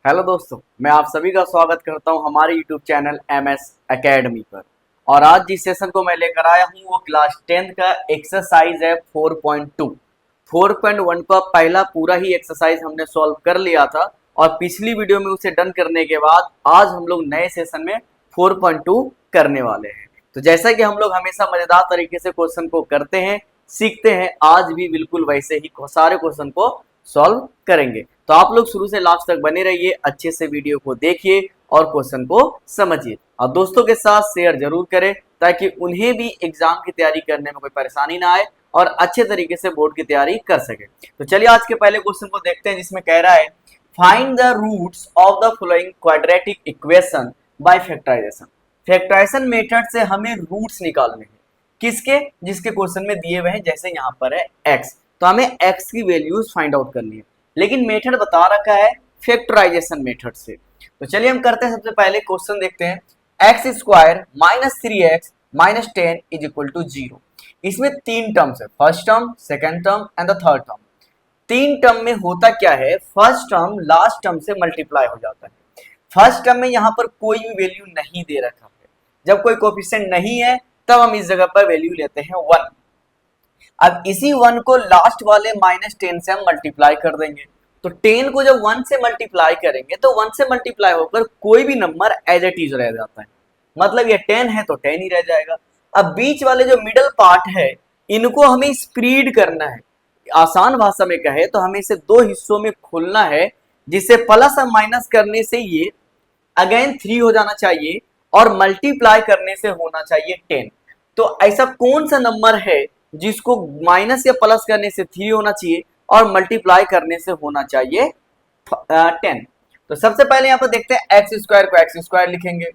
Hello दोस्तों, मैं आप सभी का स्वागत करता हूं हमारे यूट्यूब चैनल MS एकेडमी पर। और आज जिस सेशन को मैं लेकर आया हूं वो क्लास 10th का एक्सरसाइज है 4.2। 4.1 का पहला पूरा ही एक्सरसाइज हमने सॉल्व कर लिया था और पिछली वीडियो में उसे डन करने के बाद आज हम लोग नए सेशन में 4.2 करने वाले हैं। तो जैसा कि हम लोग हमेशा मजेदार तरीके से क्वेश्चन को करते हैं, सीखते हैं, आज भी बिल्कुल वैसे ही सारे क्वेश्चन को सॉल्व करेंगे। तो आप लोग शुरू से लास्ट तक बने रहिए, अच्छे से वीडियो को देखिए और क्वेश्चन को समझिए और दोस्तों के साथ शेयर जरूर करें ताकि उन्हें भी एग्जाम की तैयारी करने में कोई परेशानी ना आए और अच्छे तरीके से बोर्ड की तैयारी कर सके। तो चलिए आज के पहले क्वेश्चन को देखते हैं जिसमें कह रहा है find the roots of the following quadratic equation by factorisation. Factorisation method से हमें रूट्स निकालने हैं। किसके? जिसके क्वेश्चन में दिए हुए हैं, जैसे यहाँ पर है x, तो हमें x की वैल्यूज फाइंड आउट करनी है, लेकिन मेथड बता रखा है फैक्टराइजेशन मेथड से। तो चलिए हम करते हैं, सबसे पहले क्वेश्चन देखते हैं। X square minus 3x minus 10 is equal to 0। इसमें तीन टर्म्स है, first term, second term and the third term. तीन टर्म में होता क्या है, फर्स्ट टर्म लास्ट टर्म से मल्टीप्लाई हो जाता है। फर्स्ट टर्म में यहाँ पर कोई भी वैल्यू नहीं दे रखा है, जब कोई कोफिशिएंट नहीं है तब हम इस जगह पर वैल्यू लेते हैं 1। अब इसी 1 को लास्ट वाले -10 से हम मल्टीप्लाई कर देंगे। तो 10 को जब 1 से मल्टीप्लाई करेंगे तो 1 से मल्टीप्लाई होकर कोई भी नंबर एज इट इज रह जाता है, मतलब ये 10 है तो 10 ही रह जाएगा। अब बीच वाले जो मिडल पार्ट है इनको हमें स्प्रीड करना है। आसान भाषा में कहे तो हमें इसे दो हिस्सों में खोलना है, जिससे प्लस और माइनस करने से ये अगेन 3 हो जाना चाहिए और मल्टीप्लाई करने से होना चाहिए 10। तो ऐसा कौन सा नंबर है जिसको माइनस या प्लस करने से 3 होना चाहिए और मल्टीप्लाई करने से होना चाहिए 10? तो सबसे पहले यहाँ पर देखते हैं एक्स स्क्वायर को एक्स स्क्वायर लिखेंगे।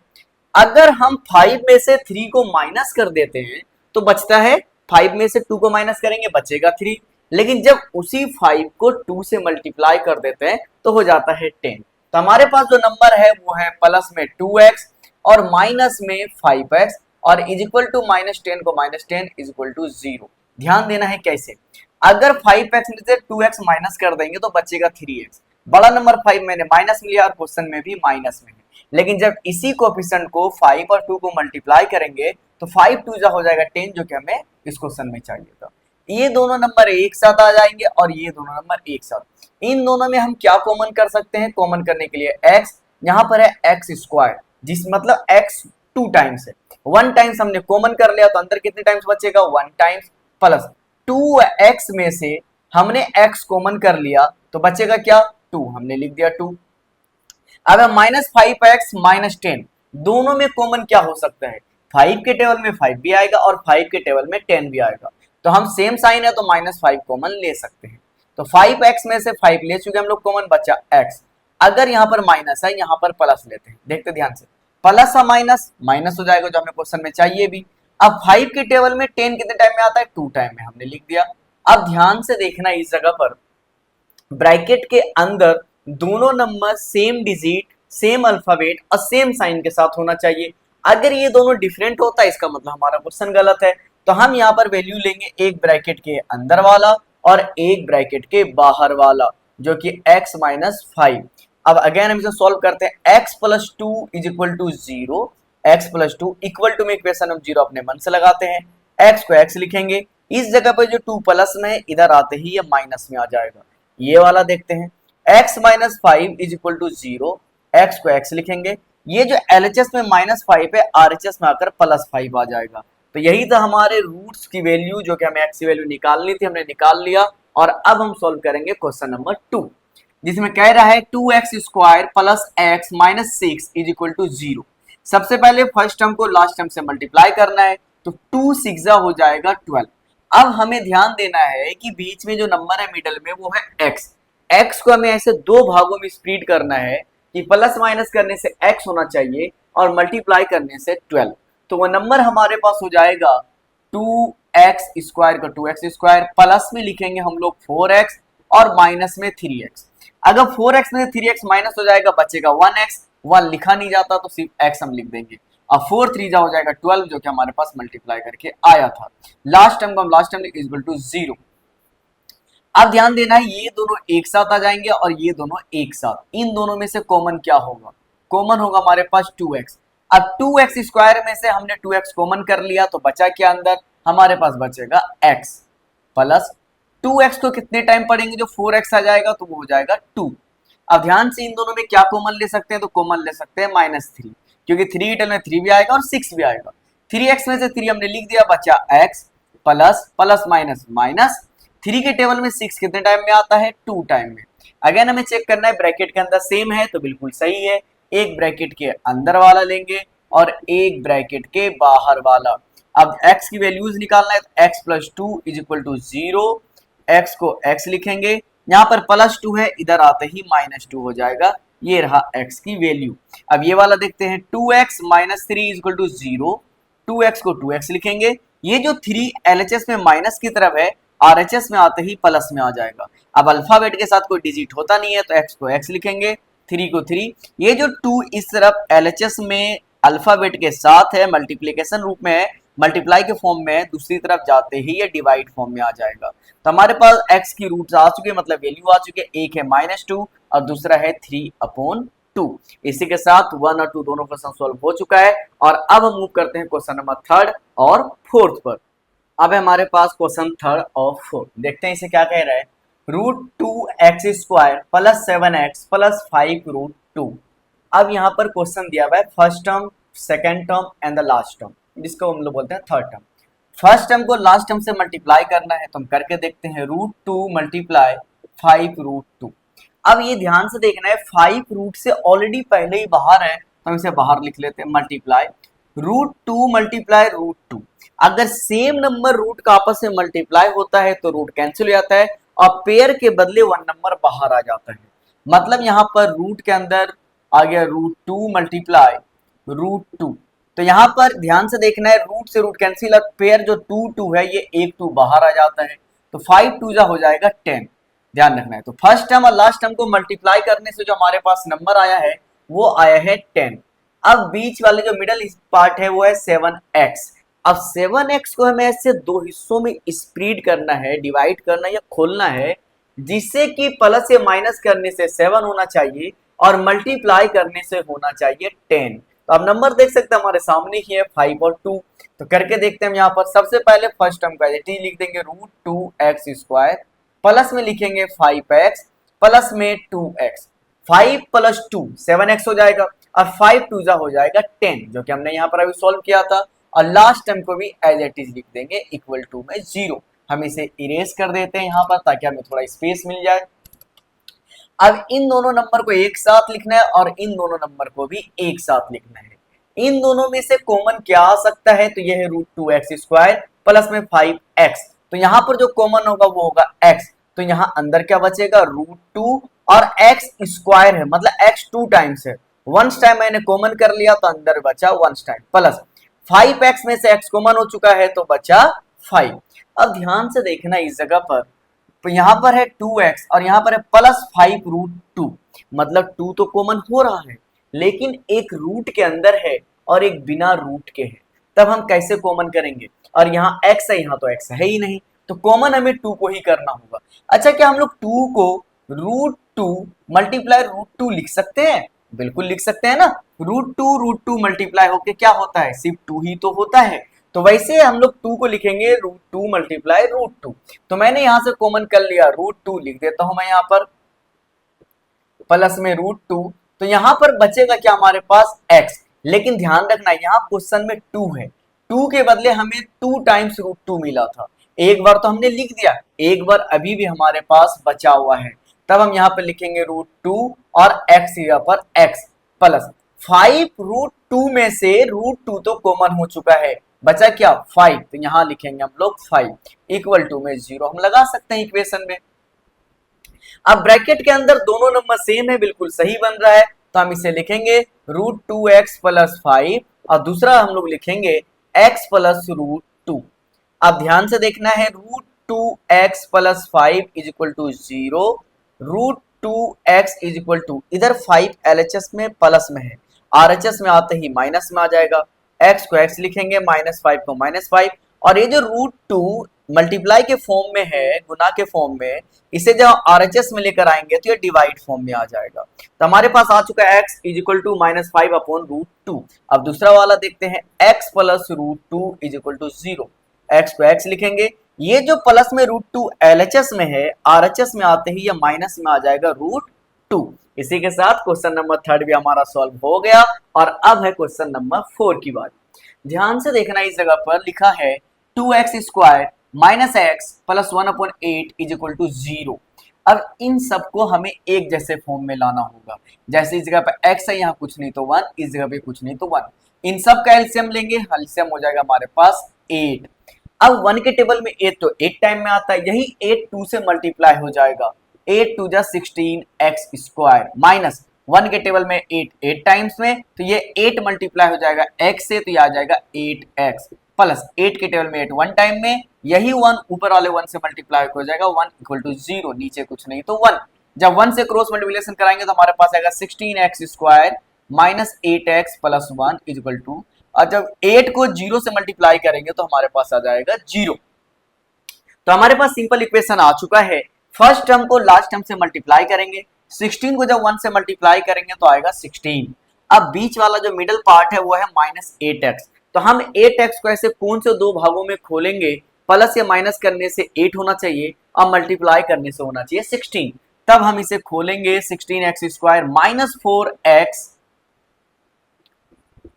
अगर हम 5 में से 3 को माइनस कर देते हैं तो बचता है, 5 में से 2 को माइनस करेंगे बचेगा 3, लेकिन जब उसी 5 को 2 से मल्टीप्लाई कर देते हैं तो हो जाता है 10। तो हमारे पास जो नंबर है वो है प्लस में 2x और माइनस में 5x और इज इक्वल टू -10 को -10 इज इक्वल टू 0। ध्यान देना है कैसे, अगर 5x में से 2x माइनस कर देंगे तो बचेगा 3x। बड़ा नंबर 5 मैंने माइनस में लिया और क्वेश्चन में भी माइनस में है, लेकिन जब इसी कोएफिशिएंट को 5 और 2 को मल्टीप्लाई करेंगे तो 5 2 जा हो जाएगा 10, जो कि हमें इस क्वेश्चन में चाहिए था। ये दोनों नंबर एक साथ आ जाएंगे और ये दोनों नंबर एक साथ। इन दोनों में हम क्या कॉमन कर सकते हैं? कॉमन करने के लिए x, यहाँ पर है एक्स स्क्वायर, जिस मतलब x 2 टाइम्स है, 1 टाइम्स हमने कॉमन कर लिया तो अंदर कितने टाइम्स बचेगा? 1 टाइम्स, प्लस 2x में से हमने x कॉमन कर लिया तो बचेगा क्या? 2, हमने लिख दिया 2। अब -5x -10 दोनों में कॉमन क्या हो सकता है? 5 के टेबल में 5 भी आएगा और 5 के टेबल में 10 भी आएगा, तो हम सेम साइन है तो -5 कॉमन ले सकते हैं। तो 5x में से 5 ले चुके हम लोग कॉमन, बचा x। अगर यहाँ पर माइनस है यहाँ पर प्लस लेते हैं, देखते ध्यान से, प्लस और माइनस माइनस हो जाएगा जो हमें क्वेश्चन में चाहिए भी। अब 5 के टेबल में 10 कितने टाइम में आता है? 2 टाइम में, हमने लिख दिया। अब ध्यान से देखना, इस जगह पर ब्रैकेट के अंदर दोनों number same digit, same alphabet और सेम साइन के साथ होना चाहिए। अगर ये दोनों डिफरेंट होता है इसका मतलब हमारा क्वेश्चन गलत है। तो हम यहाँ पर वैल्यू लेंगे एक ब्रैकेट के अंदर वाला और एक ब्रैकेट के बाहर वाला, जो कि x -5। अब अगेन हम इसे सॉल्व करते हैं। x + 2 is equal to 0, x + 2 equal to में इक्वेशन हम 0 अपने मन से लगाते हैं, x को x लिखेंगे, इस जगह पर जो 2 प्लस में है इधर आते ही ये माइनस में आ जाएगा। ये वाला देखते हैं, x -5 is equal to 0, x को x लिखेंगे, ये जो LHS में -5 है RHS में आकर +5 आ जाएगा। तो यही था हमारे रूट्स की वैल्यू, जो कि हमें x की वैल्यू निकालनी थी, हमने निकाल लिया। और अब हम सॉल्व करेंगे क्वेश्चन नंबर 2, जिसमें कह रहा है 2x square plus x -6 is equal to 0। सबसे पहले फर्स्ट टर्म को लास्ट टर्म से मल्टीप्लाई करना है, तो 2 6 हो जाएगा 12। अब हमें ध्यान देना है कि बीच में जो नंबर है मिडल में वो है x। x को हमें ऐसे दो भागों में स्प्लिट करना है कि प्लस माइनस करने से x होना चाहिए और मल्टीप्लाई करने से 12। तो वो नंबर हमारे पास हो जाएगा 2x स्क्वायर का 2x स्क्वायर, प्लस में लिखेंगे हम लोग 4x और माइनस में 3x। अगर 4x में 3x माइनस हो जाएगा बचेगा 1x, 1 लिखा नहीं जाता तो सिर्फ x हम लिख देंगे। अब 4 3 जा हो जाएगा 12, जो कि हमारे पास मल्टीप्लाई करके आया था। लास्ट टर्म को हम लास्ट टर्म इक्वल टू 0। अब ध्यान देना है, ये दोनों एक साथ आ जाएंगे और ये दोनों एक साथ, इन दोनों में से कॉमन क्या होगा? कॉमन होगा हमारे पास 2x। अब 2x स्क्वायर में से हमने 2x कॉमन कर लिया, तो बचा क्या अंदर? हमारे पास बचेगा x प्लस 2x को कितने टाइम पढ़ेंगे? जो 4x आ जाएगा तो वो हो जाएगा 2। अब ध्यान से इन दोनों में क्या कॉमन ले सकते हैं? तो कॉमन ले सकते हैं -3, क्योंकि 3 रिटर्न में 3 भी आएगा और 6 भी आएगा। 3x में से 3 हमने लिख दिया, बचा x plus plus minus minus 3 के टेबल में 6 कितने टाइम में आता है? 2 टाइम में। अगेन हमें चेक करना है ब्रैकेट के अंदर सेम है तो बिल्कुल सही है, एक ब्रैकेट के अंदर वाला लेंगे और एक ब्रैकेट के बाहर वाला। अब x की वैल्यूज निकालना है तो x plus 2 is equal to 0, x को x लिखेंगे, यहाँ पर प्लस 2 है, इधर आते ही -2 हो जाएगा, ये रहा x की वैल्यू। अब ये वाला देखते हैं, 2x minus 3 is equal to 0, 2x को 2x लिखेंगे, ये जो 3 LHS में माइनस की तरफ है, RHS में आते ही प्लस में आ जाएगा। अब अल्फाबेट के साथ कोई डिजिट होता नहीं है तो x को x लिखेंगे, 3 को 3, ये जो 2 इस तरफ LHS में अल्फाबेट के साथ है, मल्टीप्लीकेशन रूप में है, मल्टीप्लाई के फॉर्म में है, दूसरी तरफ जाते ही ये डिवाइड फॉर्म में आ जाएगा। तो हमारे पास x की रूट्स आ चुके हैं, मतलब वैल्यू आ चुके हैं, एक है -2 और दूसरा है 3/2। इसी के साथ 1 और 2 दोनों क्वेश्चन सोल्व हो चुका है और अब हम मूव करते हैं क्वेश्चन नंबर 3 और 4 पर। अब है हमारे पास क्वेश्चन 3 और 4, देखते हैं इसे क्या कह रहा है। √2x² plus 7x plus 5√2। अब यहाँ पर क्वेश्चन दिया हुआ है first term, second term and the last term, जिसको हम लोग बोलते हैं थर्ड टर्म। फर्स्ट टर्म को लास्ट टर्म से मल्टीप्लाई करना है तो हम करके देखते हैं, √2 मल्टीप्लाई 5√2। अब ये ध्यान से देखना है, 5 रूट से ऑलरेडी पहले ही बाहर है तो हम इसे बाहर लिख लेते हैं, मल्टीप्लाई √2 मल्टीप्लाई √2। अगर सेम नंबर रूट का आपस में मल्टीप्लाई होता है तो रूट कैंसिल हो जाता है और पेयर के बदले 1 नंबर बाहर आ जाता है। मतलब यहाँ पर रूट के अंदर आ गया √2 मल्टीप्लाई √2। तो यहाँ पर ध्यान से देखना है, रूट से रूट कैंसिल और पेयर जो 2 है ये 1 2 बाहर आ जाता है, तो 5 2 हो जाएगा 10। ध्यान रखना है, तो फर्स्ट टर्म और लास्ट टर्म को मल्टीप्लाई करने से जो हमारे पास नंबर आया है वो आया है 10। अब बीच वाले जो मिडल पार्ट है वो है 7x। अब 7x को हमें ऐसे दो हिस्सों में स्प्लिट करना है, डिवाइड करना या खोलना है, जिससे कि प्लस या माइनस करने से 7 होना चाहिए और मल्टीप्लाई करने से होना चाहिए 10। तो अब नंबर देख सकते हैं हमारे सामने ही है 5 और 2। तो करके देखते हैं हम यहाँ पर, सबसे पहले फर्स्ट टर्म का लिख देंगे √2x² प्लस में लिखेंगे 5x प्लस में 2x, 5 प्लस 2 7x हो जाएगा और 5 2 हो जाएगा 10, जो कि हमने यहाँ पर अभी सॉल्व किया था। और लास्ट टर्म को भी एज इट इज लिख देंगे इक्वल टू में 0। हम इसे इरेज कर देते हैं यहाँ पर ताकि हमें थोड़ा स्पेस मिल जाए। अब इन दोनों नंबर को एक साथ लिखना है और इन दोनों नंबर को भी एक साथ लिखना है। इन दोनों में से कॉमन क्या आ सकता है? तो यह है √2x² प्लस में 5x। तो यहाँ पर जो कॉमन होगा वो होगा x। तो यहाँ अंदर क्या बचेगा? √2 और x² है, मतलब x 2 टाइम्स है, 1 टाइम मैंने कॉमन कर लिया तो अंदर बचा 1 टाइम, प्लस 5x में से x कॉमन हो चुका है तो बचा 5। अब ध्यान से देखना इस जगह पर, तो यहाँ पर है 2x और यहाँ पर है प्लस 5√2, मतलब 2 तो कॉमन हो रहा है लेकिन एक रूट के अंदर है और एक बिना रूट के है, तब हम कैसे कॉमन करेंगे? और यहाँ x है, यहाँ तो x है ही नहीं, तो कॉमन हमें 2 को ही करना होगा। अच्छा, क्या हम लोग 2 को √2 मल्टीप्लाई √2 लिख सकते हैं? बिल्कुल लिख सकते हैं ना। √2 मल्टीप्लाई होके क्या होता है? सिर्फ 2 ही तो होता है। तो वैसे हम लोग 2 को लिखेंगे √2 मल्टीप्लाई √2। तो मैंने यहां से कॉमन कर लिया, √2 लिख देता हूं मैं यहाँ पर, प्लस में √2। तो यहाँ पर बचेगा क्या हमारे पास? x। लेकिन ध्यान रखना यहाँ क्वेश्चन में 2 है, 2 के बदले हमें 2 टाइम्स √2 मिला था। एक बार तो हमने लिख दिया, एक बार अभी भी हमारे पास बचा हुआ है, तब हम यहाँ पर लिखेंगे √2 और x यहाँ पर x प्लस 5√2 में से √2 तो कॉमन हो चुका है, बचा क्या? 5। तो यहाँ लिखेंगे हम लोग 5 इक्वल टू में 0 हम लगा सकते हैं इक्वेशन में। अब ब्रैकेट के अंदर दोनों नंबर सेम है, बिल्कुल सही बन रहा है, तो हम इसे लिखेंगे √2x प्लस 5 और दूसरा हम लोग लिखेंगे x प्लस √2। अब ध्यान से देखना है, √2x plus 5 is equal to 0, √2x is equal to, इधर 5 LHS में प्लस में है, RHS में आते ही माइनस में आ जाएगा, x को x लिखेंगे, -5 को -5, और ये जो √2 मल्टीप्लाई के फॉर्म में है, गुना के फॉर्म में, इसे जब आरएचएस में लेकर आएंगे तो ये डिवाइड फॉर्म में आ जाएगा। तो हमारे पास आ चुका है x इज इक्वल टू -5/√2। अब दूसरा वाला देखते हैं, x plus √2 is equal to 0। x को x लिखेंगे, ये जो प्लस में √2 एलएचएस में है, आरएचएस में आते ही ये माइनस में आ जाएगा √2। इसी के साथ क्वेश्चन नंबर 3 भी हमारा सॉल्व हो गया। और अब है क्वेश्चन नंबर 4 की बारी। ध्यान से देखना, इस जगह पर लिखा है 2x² minus x plus 1/8 is equal to 0। अब इन सबको हमें एक जैसे फॉर्म में लाना होगा। जैसे इस जगह पे x है, यहाँ कुछ नहीं तो 1, इस जगह पे कुछ नहीं तो 1। इन सब का एलसीएम लेंगे, एलसीएम हो जाएगा हमारे पास 8। अब 1 के टेबल में 8 तो 8 टाइम में आता है, यही 8 2 से मल्टीप्लाई हो जाएगा, 8 2 जा 16x² माइनस 1 के टेबल में 8 8 टाइम्स में, तो ये 8 मल्टीप्लाई हो जाएगा x से, तो ये आ जाएगा 8x प्लस 8 के टेबल में 8 1 टाइम में, यही 1 ऊपर वाले 1 से मल्टीप्लाई हो जाएगा, 1 इक्वल टू 0, नीचे कुछ नहीं तो 1। जब 1 से क्रॉस मल्टीप्लिकेशन कराएंगे तो हमारे पास आएगा 16x² minus 8x plus 1 is equal to, और जब 8 को 0 से मल्टीप्लाई करेंगे तो हमारे पास आ जाएगा 0। तो हमारे पास सिंपल इक्वेशन आ चुका है। फर्स्ट टर्म को लास्ट टर्म से मल्टीप्लाई करेंगे, 16 को जब 1 से मल्टीप्लाई करेंगे तो आएगा 16। अब बीच वाला जो मिडिल पार्ट है वो है -8x। तो हम 8x को ऐसे कौन से दो भागों में खोलेंगे, प्लस या माइनस करने से 8 होना चाहिए और मल्टीप्लाई करने से होना चाहिए 16। तब हम इसे खोलेंगे 16x² माइनस 4x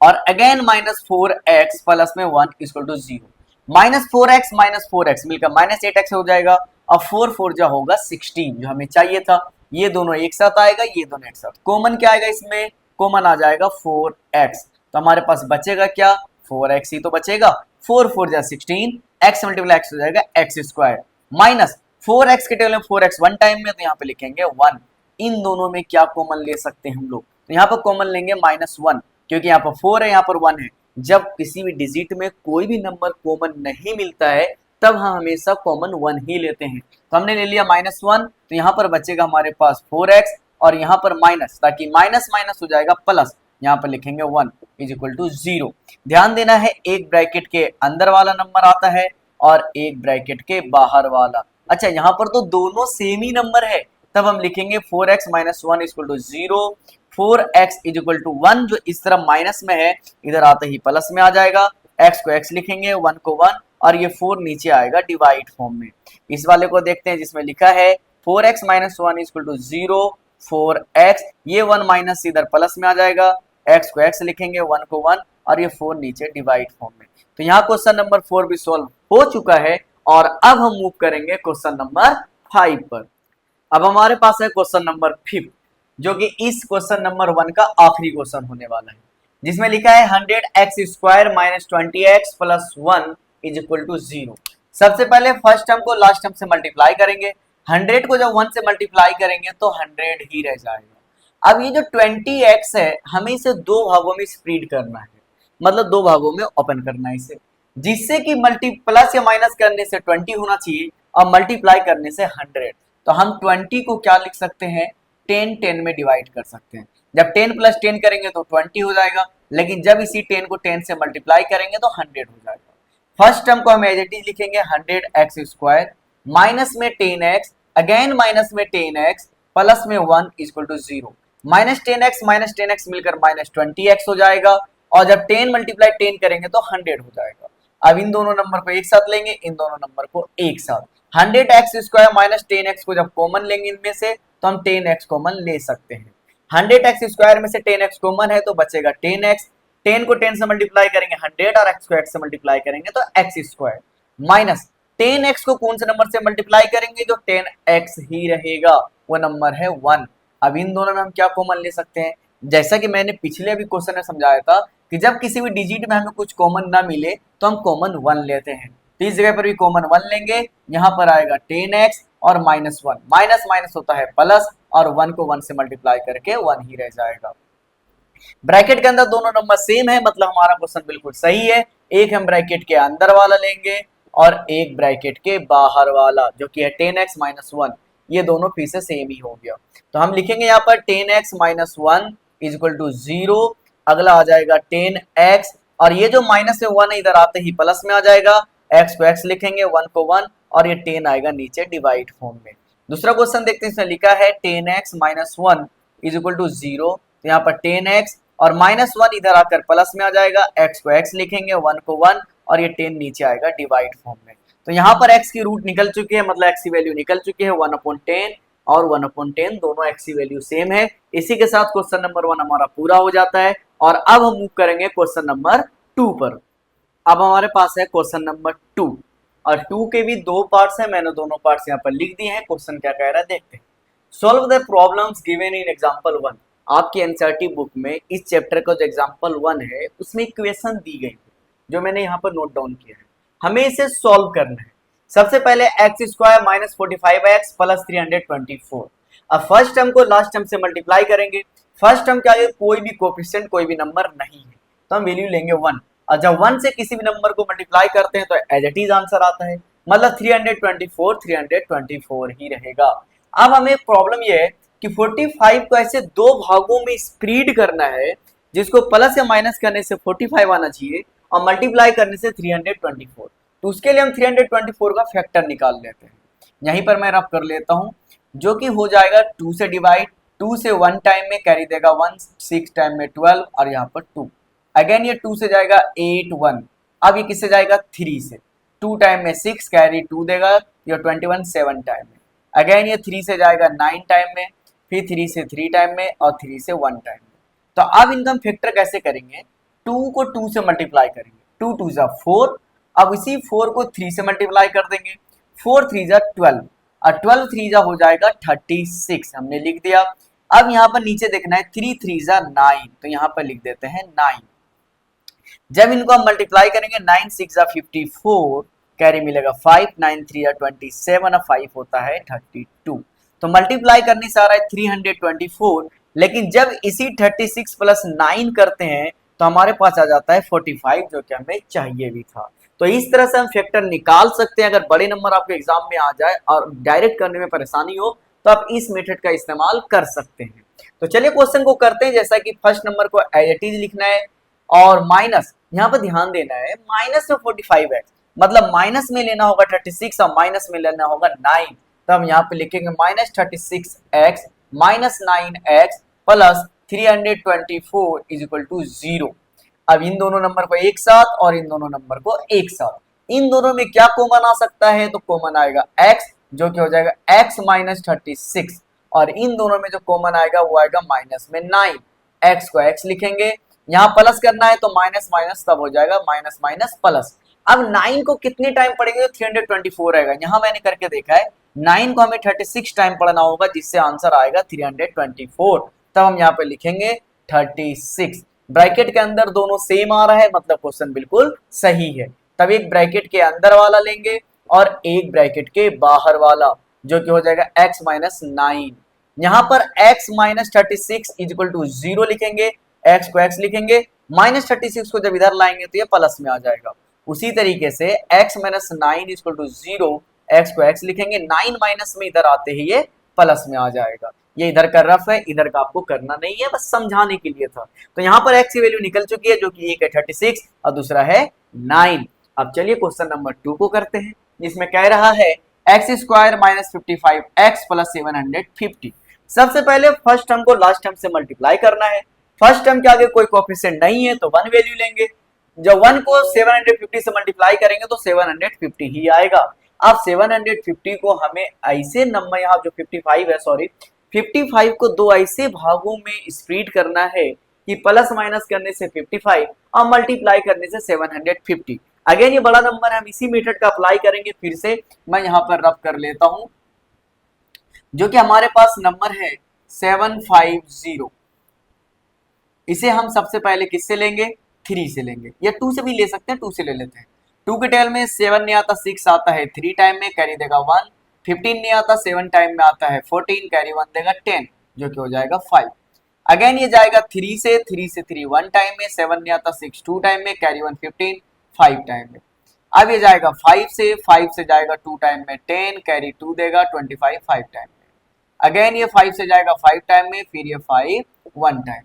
और अगेन -4x प्लस में 1 इक्वल टू 0। -4x मिलकर -8x हो जाएगा और 4 4 जा होगा 16 जो हमें चाहिए था। ये दोनों एक साथ आएगा, ये दोनों एक साथ। कॉमन क्या आएगा इसमें, कॉमन आ जाएगा 4x। तो हमारे पास बचेगा क्या, 4x ही तो बचेगा। 4 4 जा 16, x मल्टीप्लाई x हो जाएगा x² माइनस 4x के टेबल में 4x 1 टाइम में, तो यहाँ पे लिखेंगे 1। इन दोनों में क्या कॉमन ले सकते हैं हम लोग, तो यहाँ पर कॉमन लेंगे -1, क्योंकि यहाँ पर 4 है, यहाँ पर 1 है। जब किसी भी डिजिट में कोई भी नंबर कॉमन नहीं मिलता है तब हम हमेशा कॉमन 1 ही लेते हैं। तो हमने ले लिया -1, तो यहाँ पर बचेगा हमारे पास 4x और यहाँ पर माइनस, ताकि माइनस माइनस हो जाएगा प्लस, यहाँ पर लिखेंगे 1 इज इक्वल टू 0। ध्यान देना है, एक ब्रैकेट के अंदर वाला नंबर आता है और एक ब्रैकेट के बाहर वाला। अच्छा, यहाँ पर तो दोनों सेम ही नंबर है, तब हम लिखेंगे 4x minus 1 is equal to 0। 4x is equal to 1 जो इस तरफ माइनस में है, इधर आते ही प्लस में आ जाएगा। x को x लिखेंगे, 1 को 1, और ये 4 नीचे आएगा डिवाइड फॉर्म में। इस वाले को देखते हैं जिसमें लिखा है 4x minus 1 is equal to 0। 4x, ये 1 माइनस इधर प्लस में आ जाएगा, x को x लिखेंगे, 1 को 1, और ये 4 नीचे डिवाइड फॉर्म में। तो यहाँ क्वेश्चन नंबर 4 भी सॉल्व हो चुका है। और अब हम मूव करेंगे क्वेश्चन नंबर 5 पर। अब हमारे पास है क्वेश्चन नंबर 5, जो कि इस क्वेश्चन नंबर 1 का आखिरी क्वेश्चन होने वाला है, जिसमें लिखा है 100x² minus 20x plus 1 is equal to 0। सबसे पहले फर्स्ट टर्म को लास्ट टर्म से मल्टीप्लाई करेंगे। 100 को जब 1 से मल्टीप्लाई करेंगे तो 100 ही रह जाएगा। अब ये जो 20x है, हमें इसे दो भागों में स्प्लिट करना है, मतलब दो भागों में ओपन करना है इसे, जिससे कि मल्टी प्लस या माइनस करने से 20 होना चाहिए और मल्टीप्लाई करने से 100। तो हम 20 को क्या लिख सकते हैं, 10 10 में डिवाइड कर सकते हैं। जब 10 प्लस 10 करेंगे तो 20 हो जाएगा, लेकिन जब इसी 10 को 10 से मल्टीप्लाई करेंगे तो 100 हो जाएगा। फर्स्ट टर्म को हम एज इट इज लिखेंगे 100x² माइनस में 10x, अगेन माइनस में 10x प्लस में 1 इक्वल टू 0। माइनस 10x मिलकर माइनस 20x हो जाएगा, और जब 10 मल्टीप्लाई 10 करेंगे तो 100 हो जाएगा। अब इन दोनों नंबर को एक साथ लेंगे, इन दोनों नंबर को एक साथ। 100x² माइनस 10x को जब कॉमन लेंगे इनमें से, तो हम 10x कॉमन ले सकते हैं। 100x² में से 10x कॉमन है तो बचेगा 10x। 10 को 10 से मल्टीप्लाई करेंगे 100, और x को x से मल्टीप्लाई करेंगे तो x² माइनस 10x को कौन से नंबर से मल्टीप्लाई करेंगे, जो 10x ही रहेगा, वो नंबर है 1। अब इन दोनों में हम क्या कॉमन ले सकते हैं, जैसा कि मैंने पिछले भी क्वेश्चन में समझाया था कि जब किसी भी डिजिट में हमें कुछ कॉमन ना मिले तो हम कॉमन 1 लेते हैं। तो इस जगह पर भी कॉमन 1 लेंगे, यहाँ पर आएगा 10x और -1, माइनस माइनस होता है प्लस, और 1 को 1 से मल्टीप्लाई करके 1 ही रह जाएगा। ब्रैकेट के अंदर दोनों नंबर सेम है, मतलब हमारा क्वेश्चन बिल्कुल सही है। एक हम ब्रैकेट के अंदर वाला लेंगे और एक ब्रैकेट के बाहर वाला, जो कि है 10x माइनस 1, ये दोनों फिर से सेम ही हो गया। तो हम लिखेंगे यहाँ पर 10x minus 1 is equal to 0, अगला आ जाएगा 10x, और ये जो माइनस में 1 है इधर आते ही प्लस में आ जाएगा, x को x लिखेंगे, 1 को 1 और ये 10 आएगा नीचे डिवाइड फॉर्म में। दूसरा क्वेश्चन देखते हैं, इसमें लिखा है 10x minus 1 is equal to 0। तो यहाँ पर 10x और माइनस 1 इधर आकर प्लस में आ जाएगा, x को x लिखेंगे, 1 को 1 और ये 10 नीचे आएगा डिवाइड फॉर्म में। तो यहाँ पर x की रूट निकल चुकी है, मतलब x की वैल्यू निकल चुकी है, 1/10 और 1/10 दोनों x की वैल्यू सेम है। इसी के साथ क्वेश्चन नंबर 1 हमारा पूरा हो जाता है। और अब हम मूव करेंगे क्वेश्चन नंबर 2 पर। अब हमारे पास है क्वेश्चन नंबर 2 और 2 के भी दो पार्ट्स हैं, मैंने दोनों पार्ट्स यहाँ पर लिख दिए हैं। क्वेश्चन क्या कह रहा है देखते हैं। Solve the problems given in example 1। आपकी एनसीईआरटी बुक में इस चैप्टर का जो एग्जांपल 1 है उसमें इक्वेशन दी गई है जो मैंने यहाँ पर नोट डाउन किया है। हमें इसे सॉल्व करना है। सबसे पहले x square minus 45x plus 324। अब फर्स्ट टर्म को लास्ट टर्म से मल्टीप्लाई करेंगे। फर्स्ट टर्म के आगे कोई भी कोफिशिएंट कोई भी नंबर नहीं है तो हम वैल्यू लेंगे 1 और जब 1 से किसी भी नंबर को मल्टीप्लाई करते हैं तो एज इट इज आंसर आता है, मतलब 324 ही रहेगा। अब हमें प्रॉब्लम ये है कि 45 को ऐसे दो भागों में स्प्लिट करना है जिसको प्लस या माइनस करने से 45 आना चाहिए और मल्टीप्लाई करने से 324। तो उसके लिए हम 324 का फैक्टर निकाल लेते हैं। यहीं पर मैं रफ कर लेता हूं, जो कि हो जाएगा 2 से डिवाइड, 2 से 1 टाइम में कैरी देगा 1, 6 टाइम में 12 और यहाँ पर 2। अगेन ये 2 से जाएगा 8, 1। अब ये किससे जाएगा 3 से, 2 टाइम में 6 कैरी 2 देगा, ये 21 7 टाइम में। अगेन ये 3 से जाएगा 9 टाइम में, फिर 3 से 3 टाइम में और 3 से 1 टाइम में। तो अब इनका हम फैक्टर कैसे करेंगे, 2 को 2 से मल्टीप्लाई करेंगे, 2 2 जा 4। अब इसी 4 को 3 से मल्टीप्लाई कर देंगे, 4 3 जा 12 और 12 3 जा हो जाएगा 36, हमने लिख दिया। अब यहाँ पर नीचे देखना है 3 3 जा 9, तो यहाँ पर लिख देते हैं 9। जब इनको हम मल्टीप्लाई करेंगे 9 6 जा 54 कैरी मिलेगा 5, 9 3 जा 27 और 5 होता है 32। तो मल्टीप्लाई करने से आ रहा है 324, लेकिन जब इसी 36 प्लस 9 करते हैं तो हमारे पास आ जाता है 45, जो कि हमें चाहिए भी था। तो इस तरह से हम फैक्टर निकाल सकते हैं। अगर बड़े नंबर आपके एग्जाम में आ जाए और डायरेक्ट करने में परेशानी हो तो आप इस मेथड का इस्तेमाल कर सकते हैं। तो चलिए क्वेश्चन को करते हैं। जैसा कि फर्स्ट नंबर को एज इट इज लिखना है और माइनस, यहाँ पर ध्यान देना है माइनस में 45x, मतलब माइनस में लेना होगा 36 और माइनस में लेना होगा 9। तो हम यहाँ पे लिखेंगे minus 36x minus 9x plus 324 is equal to 0। अब इन दोनों नंबर को एक साथ और इन दोनों नंबर को एक साथ, इन दोनों में क्या कॉमन आ सकता है, तो कॉमन आएगा x, जो कि हो जाएगा x माइनस 36 और इन दोनों में जो कॉमन आएगा वो आएगा माइनस में 9। x को x लिखेंगे, यहाँ प्लस करना है तो माइनस माइनस तब हो जाएगा माइनस माइनस प्लस। अब 9 को कितने टाइम पढ़ेंगे तो 324 आएगा। यहाँ मैंने करके देखा है 9 को हमें 36 टाइम पढ़ना होगा जिससे आंसर आएगा 324। तब हम यहाँ पे लिखेंगे 36। ब्रैकेट के अंदर दोनों सेम आ रहा है, मतलब क्वेश्चन बिल्कुल सही है। तब एक ब्रैकेट के अंदर वाला लेंगे और एक ब्रैकेट के बाहर वाला, जो कि हो जाएगा x माइनस 9। यहाँ पर x minus 36 is equal to 0 लिखेंगे, x को x लिखेंगे, माइनस 36 को जब इधर लाएंगे तो ये प्लस में आ जाएगा। उसी तरीके से x minus 9 is equal to 0, x को x लिखेंगे, 9 माइनस में इधर आते ही ये प्लस में आ जाएगा। ये इधर का रफ है, इधर का आपको करना नहीं है, बस समझाने के लिए था। तो यहाँ पर x की वैल्यू निकल चुकी है, जो कि एक है 36 और दूसरा है 9। अब चलिए क्वेश्चन नंबर 2 को करते हैं, जिसमें कह रहा है x square minus 55x plus 750। सबसे पहले फर्स्ट टर्म को लास्ट टर्म से मल्टीप्लाई करना है। फर्स्ट टर्म के आगे कोई कोएफिशिएंट नहीं है तो 1 वैल्यू लेंगे। जब 1 को 750 से मल्टीप्लाई करेंगे तो 750 ही आएगा। अब 750 को हमें ऐसे नंबर, यहाँ जो 55 है, सॉरी 55 को दो ऐसे भागों में स्प्लिट करना है कि प्लस माइनस करने से 55 और मल्टीप्लाई करने से 750। अगेन ये बड़ा नंबर है, हम इसी मेथड का अप्लाई करेंगे। फिर से मैं यहाँ पर रफ कर लेता हूं, जो कि हमारे पास नंबर है 750। इसे हम सबसे पहले किससे लेंगे, 3 से लेंगे, या 2 से भी ले सकते हैं, 2 से ले लेते हैं। 2 के टेल में 7 नहीं आता, 6 आता है, 3 टाइम में कैरी देगा 1। 15 नहीं आता, 7 टाइम में आता है 14, कैरी 1 देगा 10, जो कि हो जाएगा 5। अगेन ये जाएगा 3 से 3 1 टाइम में, 7 नहीं आता, 6 2 टाइम में, कैरी 1 15, 5 टाइम में। अब ये जाएगा 5 से जाएगा 2 टाइम में 10, कैरी 2 देगा 25, 5 टाइम में। अगेन ये 5 से जाएगा 5 टाइम में, फिर ये 5 1 टाइम में।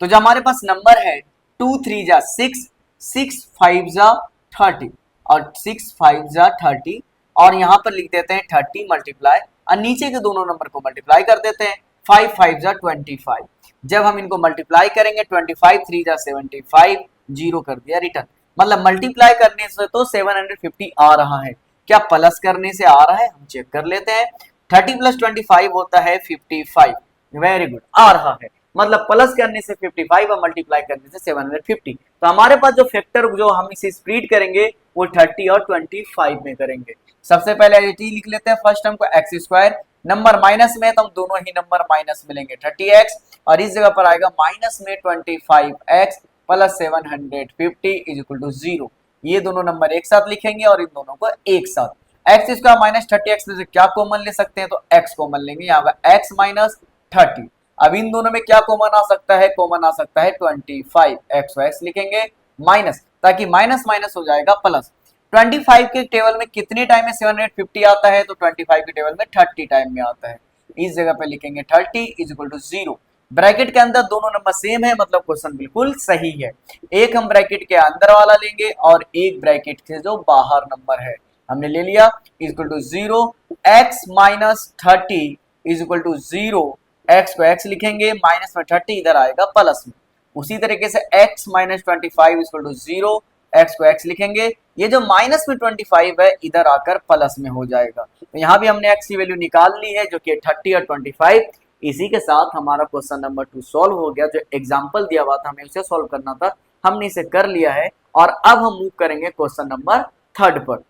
तो जो हमारे पास नंबर है 2 3 जा 6, 6 5 जा 30, और 6 5 जा 30 और यहाँ पर लिख देते हैं 30 मल्टीप्लाई और नीचे के दोनों नंबर को मल्टीप्लाई कर देते हैं 5 5 जा 25। जब हम इनको मल्टीप्लाई करेंगे 25 3 जा 75 जीरो कर दिया रिटर्न। मतलब मल्टीप्लाई करने से तो 750 आ रहा है, क्या प्लस करने से आ रहा है हम चेक कर लेते हैं। 30 प्लस 25 होता है 55। वेरी गुड, आ रहा है, मतलब प्लस करने से 55 और मल्टीप्लाई करने से 750। तो हमारे पास जो फैक्टर जो हम इसे स्प्लिट करेंगे वो 30 और 25 में करेंगे। सबसे पहले एटी लिख लेते हैं फर्स्ट टर्म को एक्स स्क्वायर, नंबर माइनस में है तो हम दोनों ही नंबर माइनस में लेंगे 30x और इस जगह पर आएगा माइनस में 25x plus 750 is equal to 0। ये दोनों नंबर एक साथ लिखेंगे और इन दोनों को एक साथ। एक्स स्क्वायर माइनस 30x में से क्या कॉमन ले सकते हैं, तो x कॉमन लेंगे, यहाँ पर x माइनस 30। अब इन दोनों में क्या कॉमन आ सकता है, कॉमन आ सकता है 25, x लिखेंगे माइनस, ताकि माइनस माइनस हो जाएगा प्लस। 25 के टेबल में कितने टाइम में 750 आता है, तो 25 के टेबल में 30 टाइम में आता है। इस जगह पे लिखेंगे 30 इज इक्वल टू 0। ब्रैकेट के अंदर दोनों नंबर सेम है, मतलब क्वेश्चन बिल्कुल सही है। एक हम ब्रैकेट के अंदर वाला लेंगे और एक ब्रैकेट से जो बाहर नंबर है हमने ले लिया, is equal to 0। x minus 30 is equal to 0, x को x लिखेंगे, माइनस में 30 इधर आएगा प्लस में। उसी तरीके से x minus 25 is equal to 0, x को x लिखेंगे, ये जो माइनस में 25 है इधर आकर प्लस में हो जाएगा। तो यहाँ भी हमने x की वैल्यू निकाल ली है जो कि 30 और 25। इसी के साथ हमारा क्वेश्चन नंबर 2 सॉल्व हो गया। जो एग्जाम्पल दिया हुआ था हमें उसे सॉल्व करना था, हमने इसे कर लिया है। और अब हम मूव करेंगे क्वेश्चन नंबर 3 पर।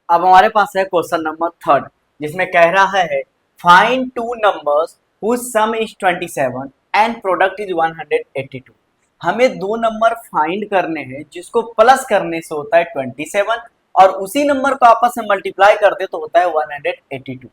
अब हमारे पास है क्वेश्चन नंबर 3 जिसमें कह रहा है find two numbers whose sum is 27 and product is 182। हमें दो नंबर फाइंड करने हैं जिसको प्लस करने से होता है 27 और उसी नंबर को आपस में मल्टीप्लाई कर दे तो होता है 182।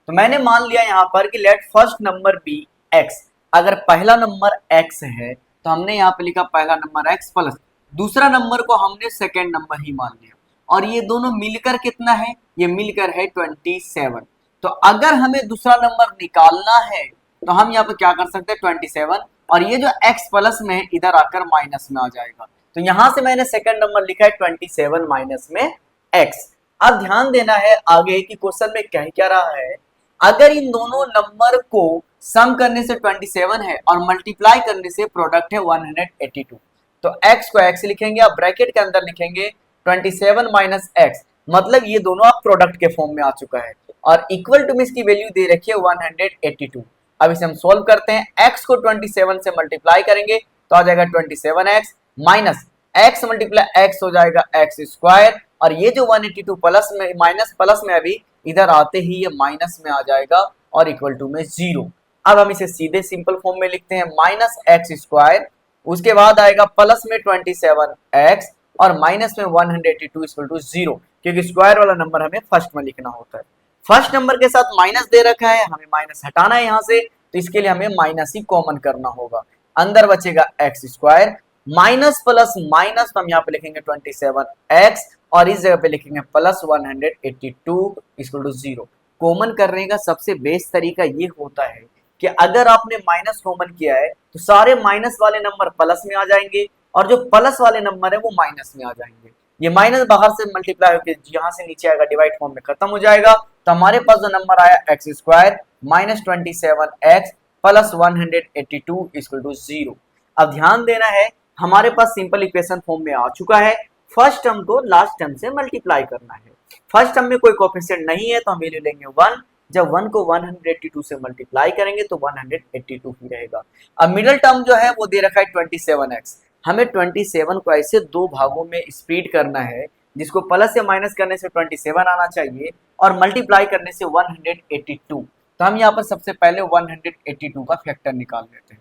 तो मैंने मान लिया यहाँ पर कि let first number be x। अगर पहला नंबर x है तो हमने यहाँ पे लिखा पहला नंबर x प्लस दूसरा नंबर को हमने सेकेंड नंबर ही मान लिया और ये दोनों मिलकर कितना है, ये मिलकर है 27। तो अगर हमें दूसरा नंबर निकालना है तो हम यहाँ पे क्या कर सकते हैं 27 और ये जो x प्लस में है इधर आकर माइनस में आ जाएगा। तो यहां से मैंने सेकंड नंबर लिखा है 27 माइनस में x। अब ध्यान देना है आगे कि क्वेश्चन में कह क्या रहा है, अगर इन दोनों नंबर को सम करने से 27 है और मल्टीप्लाई करने से प्रोडक्ट है 182। तो x को x लिखेंगे, अब ब्रैकेट के अंदर लिखेंगे 27 माइनस x, मतलब ये दोनों आप प्रोडक्ट के फॉर्म में आ चुका है और इक्वल टू में इसकी वैल्यू दे रखी है 182। अब इसे हम सोल्व करते हैं, x को 27 से मल्टीप्लाई करेंगे तो आ जाएगा 27x minus x multiply x हो जाएगा x स्क्वायर और ये जो 182 प्लस में माइनस प्लस में अभी इधर आते ही ये माइनस में आ जाएगा और इक्वल टू में 0। अब हम इसे सीधे सिंपल फॉर्म में लिखते हैं माइनस एक्स स्क्वायर, उसके बाद आएगा प्लस में 27x और माइनस में 182 इक्वल टू 0, क्योंकि स्क्वायर वाला नंबर हमें फर्स्ट में लिखना होता है। फर्स्ट नंबर के साथ माइनस दे रखा है, हमें माइनस हटाना है यहाँ से, तो इसके लिए हमें माइनस ही कॉमन करना होगा। अंदर बचेगा x square minus plus minus, तो हम यहाँ पे लिखेंगे 27x और इस जगह पे लिखेंगे प्लस 182 इक्वल टू 0। कॉमन करने का सबसे बेस्ट तरीका ये होता है कि अगर आपने माइनस कॉमन किया है तो सारे माइनस वाले नंबर प्लस में आ जाएंगे और जो प्लस वाले नंबर है वो माइनस में आ जाएंगे। ये माइनस बाहर से मल्टीप्लाई होकर यहाँ से नीचे आएगा, डिवाइड फॉर्म में खत्म हो जाएगा। तो हमारे पास जो नंबर आया x square minus 27x plus 182 equal to 0। अब ध्यान देना है हमारे पास सिंपल इक्वेशन फॉर्म में आ चुका है, फर्स्ट टर्म को लास्ट टर्म से मल्टीप्लाई करना है। फर्स्ट टर्म में कोई कोएफिशिएंट नहीं है तो हम वैल्यू लेंगे 1, जब 1 को 182 से मल्टीप्लाई करेंगे तो 182 ही रहेगा। अब मिडिल टर्म जो है वो दे रखा है 27x, हमें 27 को ऐसे दो भागों में स्प्लिट करना है जिसको प्लस या माइनस करने से 27 आना चाहिए और मल्टीप्लाई करने से 182। तो हम यहाँ पर सबसे पहले 182 का फैक्टर निकाल लेते हैं।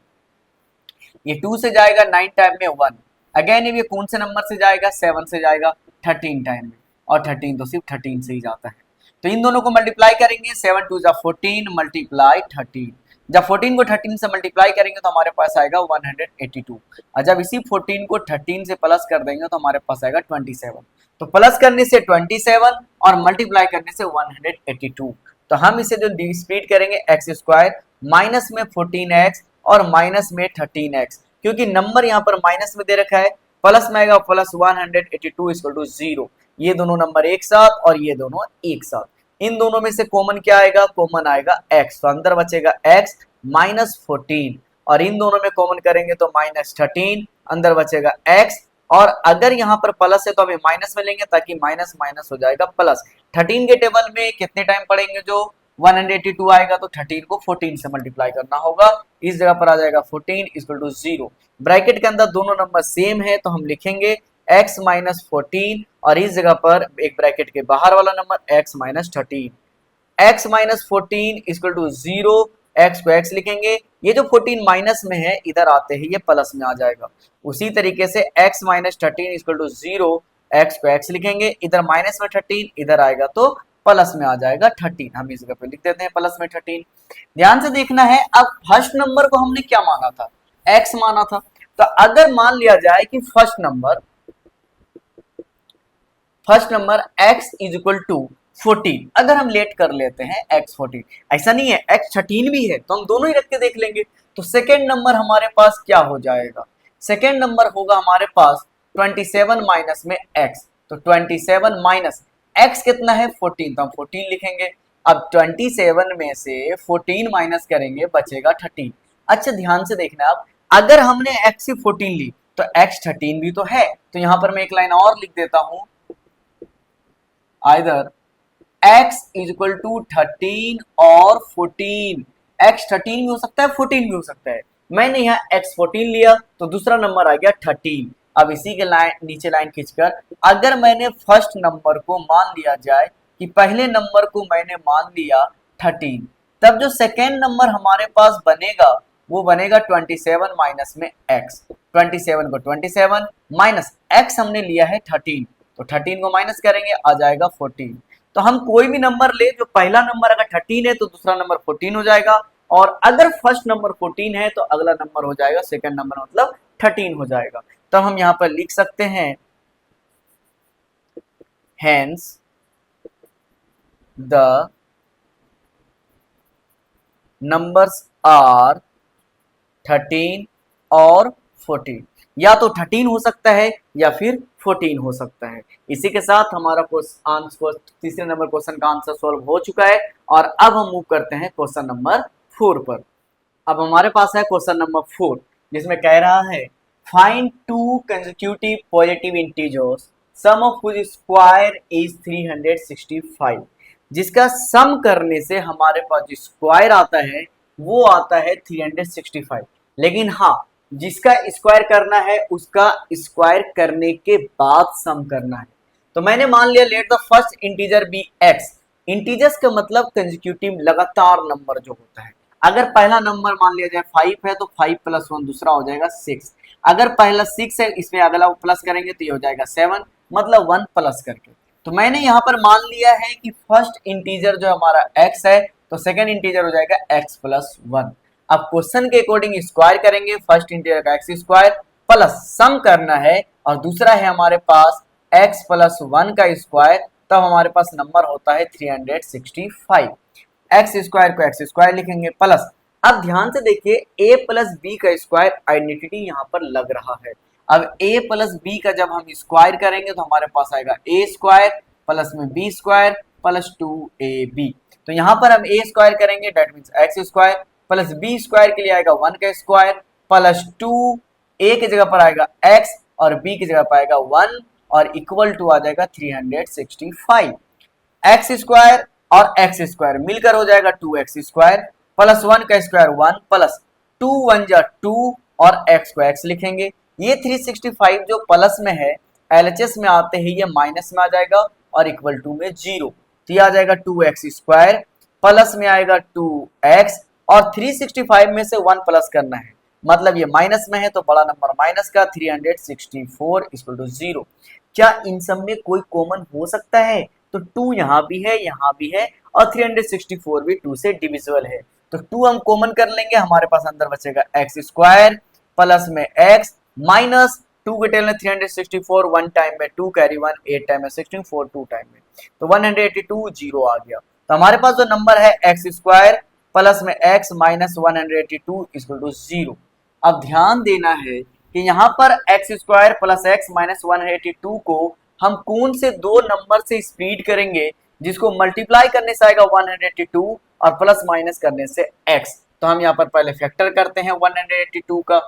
ये 2 से जाएगा 9 टाइम में 1, अगेन ये कौन से नंबर से जाएगा 7 से जाएगा 13 टाइम में, और 13 तो सिर्फ 13 से ही जाता है। तो इन दोनों को मल्टीप्लाई करेंगे, 7 2 14 मल्टीप्लाई 13, जब 14 को 13 से मल्टीप्लाई करेंगे तो हमारे पास आएगा 182 और जब इसी 14 को 13 से प्लस कर देंगे तो हमारे पास आएगा 27। तो प्लस करने से 27 और मल्टीप्लाई करने से 182। तो हम इसे जो स्प्लिट करेंगे एक्स स्क्वायर माइनस में 14x और माइनस में 13x, क्योंकि नंबर यहाँ पर माइनस में दे रखा है प्लस में आएगा प्लस 182 इक्वल टू 0। ये दोनों नंबर एक साथ और ये दोनों एक साथ, इन दोनों में से कॉमन क्या आएगा, कॉमन आएगा x, तो अंदर बचेगा x माइनस 14, और इन दोनों में कॉमन करेंगे तो माइनस 13, अंदर बचेगा x, और अगर यहाँ पर प्लस है तो हमें माइनस में लेंगे ताकि माइनस माइनस हो जाएगा प्लस। 13 के टेबल में कितने टाइम पढ़ेंगे, जो 182 आएगा तो 13 को 14 से मल्टीप्लाई करना होगा, इस जगह पर आ जाएगा 14 इक्वल टू 0। ब्रैकेट के अंदर दोनों नंबर सेम है तो हम लिखेंगे x माइनस 14, और इस जगह पर एक ब्रैकेट के बाहर वाला number x minus 13। x minus 14 equal to 0, x को x लिखेंगे, ये जो 14 माइनस में है इधर आते ही ये प्लस में आ जाएगा। उसी तरीके से x minus 13 equal to 0, x को x लिखेंगे, इधर माइनस में 13, इधर आएगा तो प्लस में आ जाएगा 13, हम इस जगह पे लिख देते हैं प्लस में 13। ध्यान से देखना है, अब फर्स्ट नंबर को हमने क्या माना था, x माना था, तो अगर मान लिया जाए कि first number x is equal to 14, अगर हम लेट कर लेते हैं x 14, ऐसा नहीं है x 13 भी है तो हम दोनों ही रख के देख लेंगे, तो सेकेंड नंबर हमारे पास क्या हो जाएगा, सेकेंड नंबर होगा हमारे पास 27 माइनस में x, तो 27 माइनस x कितना है 14, तो हम 14 लिखेंगे। अब 27 में से 14 माइनस करेंगे बचेगा 13। अच्छा ध्यान से देखना, अब अगर हमने x की 14 ली तो x 13 भी तो है, तो यहां पर मैं एक लाइन और लिख देता हूं, either x is equal to 13 और 14, x 13 भी हो सकता है 14 भी हो सकता है, मैंने यहाँ x 14 लिया तो दूसरा नंबर आ गया 13। अब इसी के लाइन नीचे लाइन खींचकर अगर मैंने फर्स्ट नंबर को मान लिया जाए कि पहले नंबर को मैंने मान लिया 13, तब जो सेकेंड नंबर हमारे पास बनेगा वो बनेगा 27 माइनस में x, 27 को 27 माइनस x हमने लिया है 13, तो 13 को माइनस करेंगे आ जाएगा 14। तो हम कोई भी नंबर ले, जो पहला नंबर अगर 13 है तो दूसरा नंबर 14 हो जाएगा, और अगर फर्स्ट नंबर 14 है तो अगला नंबर हो जाएगा सेकंड नंबर मतलब 13 हो जाएगा। तो हम यहां पर लिख सकते हैं hence the numbers are 13 और 14, या तो 13 हो सकता है या फिर 14 हो सकता है। इसी के साथ हमारा आंसर तीसरे नंबर क्वेश्चन का आंसर सॉल्व हो चुका है, और अब हम मूव करते हैं क्वेश्चन नंबर 4 पर। अब हमारे पास है क्वेश्चन नंबर 4, जिसमें कह रहा है find two consecutive positive integers sum of which square is 365, जिसका सम करने से हमारे पास जो स्क्वायर आता है वो आता है 365, लेकिन हाँ जिसका स्क्वायर करना है उसका स्क्वायर करने के बाद सम करना है। तो मैंने मान लिया let the first integer be x, integers का मतलब कंसेक्यूटिव लगातार नंबर जो होता है, अगर पहला नंबर मान लिया जाए 5 है तो 5 प्लस 1 दूसरा हो जाएगा 6, अगर पहला 6 है इसमें अगला प्लस करेंगे तो ये हो जाएगा 7, मतलब 1 प्लस करके। तो मैंने यहाँ पर मान लिया है कि फर्स्ट इंटीजर जो हमारा x है तो सेकंड इंटीजर हो जाएगा x प्लस 1। अब क्वेश्चन के अकॉर्डिंग स्क्वायर करेंगे, फर्स्ट इंटीजर का x स्क्वायर प्लस सम करना है, और दूसरा है हमारे पास x प्लस 1 का स्क्वायर, तब हमारे पास नंबर होता है 365। एक्स स्क्वायर को एक्स स्क्वायर लिखेंगे प्लस, अब ध्यान से देखिए a प्लस बी का स्क्वायर आइडेंटिटी यहाँ पर लग रहा है। अब a प्लस बी का जब हम स्क्वायर करेंगे तो हमारे पास आएगा a स्क्वायर प्लस में b स्क्वायर प्लस 2ab, तो यहाँ पर हम a स्क्वायर करेंगे that means x square plus b square के लिए आएगा 1 का स्क्वायर प्लस 2, a की जगह पर आएगा x और b की जगह पर आएगा 1 और इक्वल टू आ जाएगा 365। एक्स स्क्वायर और एक्स स्क्वायर मिलकर हो जाएगा 2x स्क्वायर प्लस 1 का स्क्वायर 1 प्लस 2 1 जा 2 और x को x लिखेंगे। ये 365 जो प्लस में है LHS में आते ही ये माइनस में आ जाएगा और इक्वल टू में 0, तो ये आ जाएगा 2x स्क्वायर प्लस में आएगा 2x और 365 में से 1 प्लस करना है, मतलब ये माइनस में है तो बड़ा नंबर माइनस का 364 इक्वल टू 0। क्या इन सब में कोई कॉमन हो सकता है? तो 2 यहाँ भी है और 364 भी 2 से डिविजिबल है, तो 2 हम कॉमन कर लेंगे, हमारे पास अंदर बचेगा एक्स स्क्वायर प्लस में एक्स माइनस 2 के टेल में 364 1 टाइम में 2 कैरी 1 8 टाइम में 16 4 2 टाइम में, तो 182 0 आ गया। तो हमारे पास जो नंबर है एक्स स्क्वायर प्लस में एक्स माइनस 182 इक्वल टू 0। अब ध्यान देना है कि यहाँ पर x square plus x minus 182 को हम कौन से दो नंबर से स्प्लिट करेंगे जिसको मल्टीप्लाई करने से आएगा 182 और प्लस माइनस करने से x। तो हम यहाँ पर पहले फैक्टर करते हैं 182 का।